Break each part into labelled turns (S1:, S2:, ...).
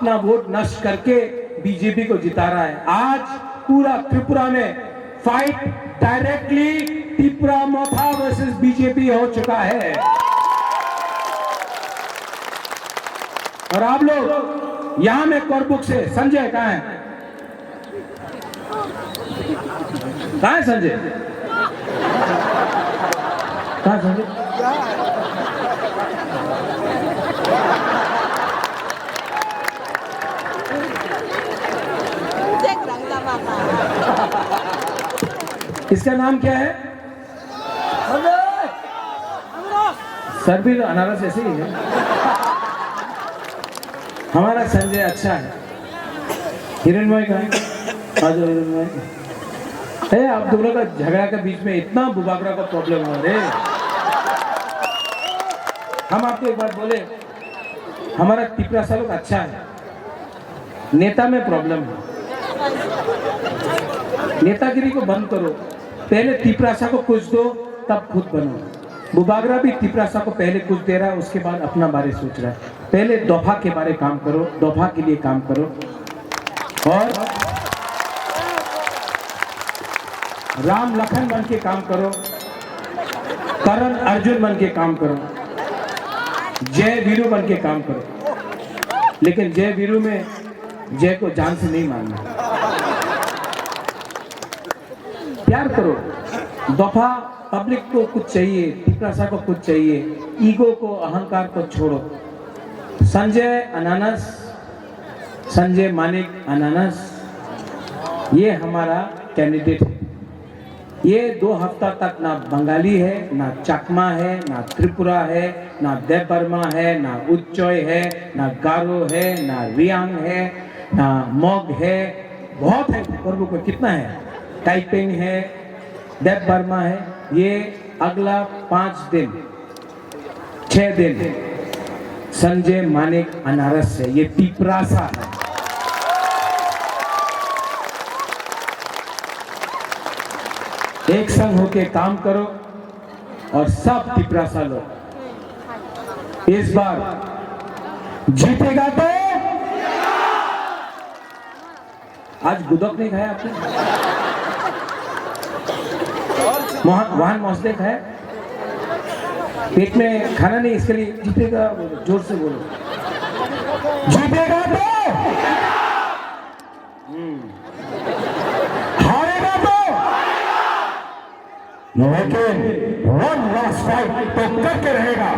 S1: अपना वोट नष्ट करके बीजेपी को जिता रहा है। आज पूरा त्रिपुरा में फाइट डायरेक्टली त्रिपुरा मोथा वर्सेस बीजेपी हो चुका है। और आप लोग यहां में कोरबुक से संजय कहां है? कहां है संजय? कहां संजय? इसका नाम क्या है? सर भी अनारस ऐसे ही है। हमारा संजय अच्छा है। हिरणमय का आज हिरणमय है। आप दोनों का झगड़ा के बीच में इतना बुबागरा का प्रॉब्लम हो रहे। हम आपको एक बात बोले, हमारा त्रिपुरा सा लोग अच्छा है, नेता में प्रॉब्लम है। नेतागिरी को बंद करो, पहले त्रिपुरासा को कुछ दो तब खुद बनो। बुबागरा भी त्रिपुरासा को पहले कुछ दे रहा है, उसके बाद अपना बारे सोच रहा है। पहले दोफा के बारे काम करो, दोफा के लिए काम करो और राम लखन बन के काम करो, करण अर्जुन बन के काम करो, जय वीरू बन के काम करो। लेकिन जय वीरू में जय को जान से नहीं मानना। प्यार करो, दफा पब्लिक को कुछ चाहिए, त्रिपुरासा को कुछ चाहिए, ईगो को अहंकार को छोड़ो। संजय अनानस, संजय मानिक अनानस, ये हमारा कैंडिडेट है। ये 2 हफ्ता तक ना बंगाली है, ना चकमा है, ना त्रिपुरा है, ना देव बर्मा है, ना उच्चय है, ना गारो है, ना रियांग है, ना मोग है। बहुत है, पर्व को कितना है? टाइपिंग है, देव बर्मा है। ये अगला 5 दिन 6 दिन संजय मानिक अनारस है, ये त्रिपुरासा है। एक संग होके काम करो और सब त्रिपुरासा लोग इस बार जीतेगा। तो आज गुदक नहीं खाया आपने? वहां मौसले खाया? पेट में खाना नहीं, इसके लिए जीतेगा। बोलो, जोर से बोलो, जीतेगा तो, हारेगा तो, लेकिन वन लास्ट फाइट तो करके रहेगा।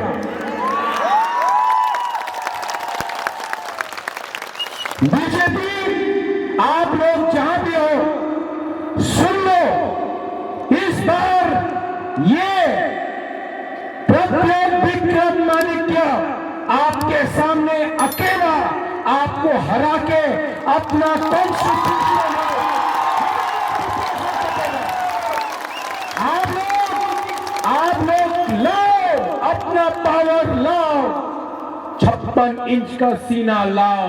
S1: बीजेपी, आप लोग जहां भी हो सुन लो, इस बार ये प्रत्येक विक्रम माणिक्य आपके सामने अकेला आपको हरा के अपना कॉन्स्टिट्यूशन आप लोग लाओ, अपना पावर लाओ, 56 इंच का सीना लाओ।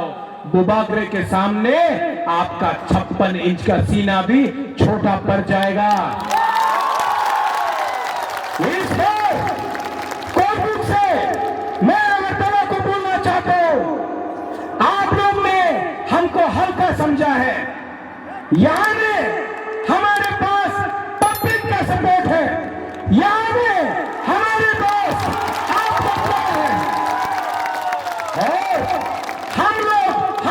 S1: बुबागरे के सामने आपका 56 इंच का सीना भी छोटा पड़ जाएगा। इस बार कोरबुक से मैं अगरतला को बोलना चाहता हूं, आप लोग ने हमको हल्का समझा है। यहां में हमारे पास पब्लिक का सपोर्ट है, यहां में हमारे पास आपका प्यार है और हम लोग